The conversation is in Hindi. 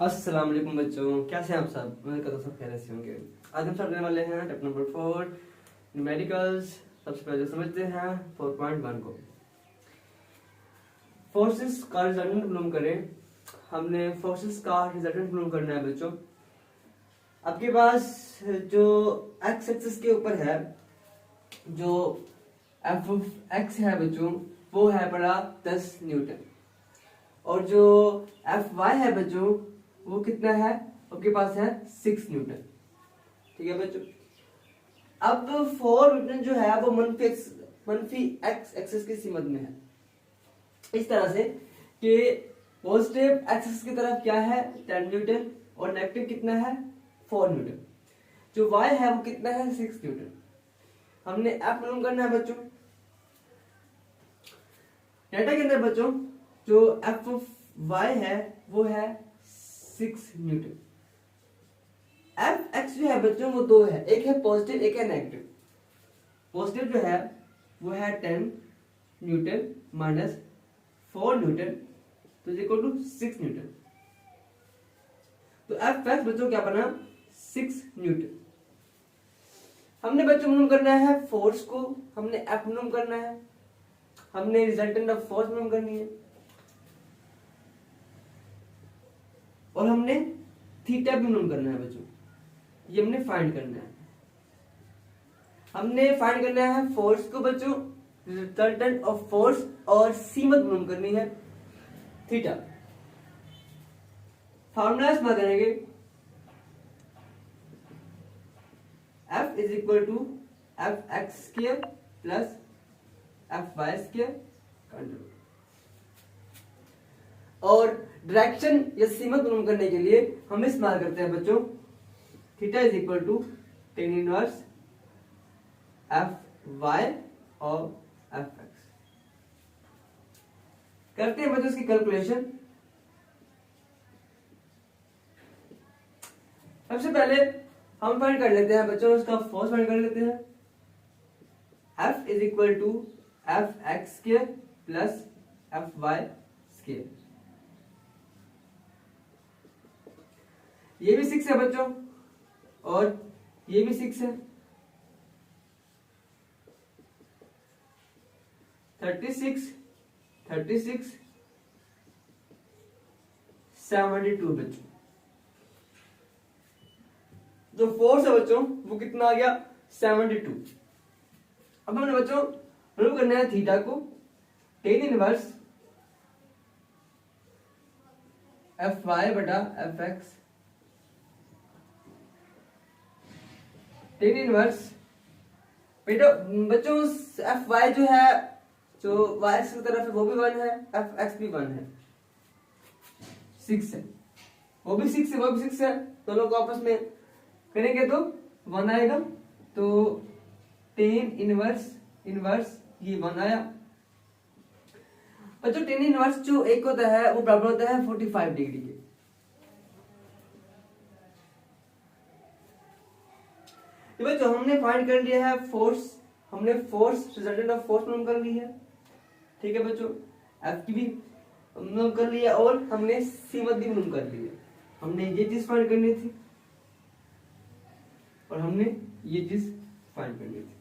अस्सलाम वालेकुम बच्चों, कैसे हैं आप सब? उम्मीद करता हूं सब खैरियत से होंगे। आज हम स्टार्ट करने वाले हैं टॉपिक नंबर 4 न्यूमेरिकल्स। सबसे पहले समझते हैं 4.1 को। फोर्सेस का रिजल्टेंट मालूम करें। हमने फोर्सेस का रिजल्टेंट मालूम करना है बच्चों। आपके पास जो एक्स एक्सिस के ऊपर है, जो एफ एक्स है बच्चों, वो है बड़ा 10 न्यूटन, और जो एफ वाई है बच्चों वो कितना है? आपके पास है 6 न्यूटन। ठीक है बच्चों। अब 4 न्यूटन जो है वो मनफी एक्स एक्सिस की सीमा में है, इस तरह से कि पॉजिटिव एक्सिस की तरफ क्या है 10 न्यूटन और नेगेटिव कितना है 4 न्यूटन। जो वाई है वो कितना है 6 न्यूटन। हमने एफ मालूम करना है बच्चों। डेटा के अंदर बच्चों जो एफ वाई है वो है 6 न्यूटन। एफ एक्स जो है बच्चों वो दो है, एक है पॉजिटिव एक है नेगेटिव। पॉजिटिव जो है वो है 10 न्यूटन माइनस 4 न्यूटन तो इक्वल टू 6 न्यूटन। तो एफ एक्स बच्चों क्या बना 6 न्यूटन। हमने बच्चों मालूम करना है फोर्स को, हमने एफ मालूम करना है, हमने रिजल्टेंट ऑफ फोर्स मालूम करनी है, और हमने थीटा भी मालूम करना है बच्चों। ये हमने फाइंड करना है। हमने फाइंड करना है फोर्स को बच्चों, रिजल्टेंट ऑफ फोर्स, और सीमत मालूम करनी है थीटा। फार्मूला इस्तेमाल करेंगे। F is equal to F X square plus F Y square control, और डायरेक्शन या सीमत मालूम करने के लिए हम इस्तेमाल करते हैं बच्चों theta is equal to tan inverse F Y और एफ एक्स। करते हैं बच्चों इसकी कैलकुलेशन। सबसे पहले हम फाइंड कर लेते हैं बच्चों उसका फोर्स फाइंड कर लेते हैं। F is equal to F X square plus F Y square. ये भी 6 है बच्चों और ये भी 6 है। 36 36 72 बच्चों। जो फोर्स है बच्चों वो कितना आ गया 72। अब हमने बच्चों प्रूव करना है थीटा को। टेन इनवर्स एफ वाई बटा एफ एक्स, टेन इनवर्स बेटा बच्चों एफ वाई जो है, जो वाई एक्स की तरफ है वो भी 1 है, एफ एक्स भी 1 है, 6 है, वो भी 6 है, वो भी 6 है। दोनों को आपस में करेंगे तो 1 आएगा। तो 10 इनवर्स इनवर्स ये 1 आया बच्चों। 10 इनवर्स जो एक होता है वो बराबर होता है 45 डिग्री के। ये बच्चों हमने फाइंड कर लिया है फोर्स, हमने फोर्स रिजल्टेंट ऑफ फोर्स मालूम कर ली है। ठीक है बच्चों, एफ की भी मालूम कर लिया और हमने सीमत भी मालूम कर ली है। हमने ये चीज फाइंड करनी थी और हमने ये चीज फाइंड करनी थी।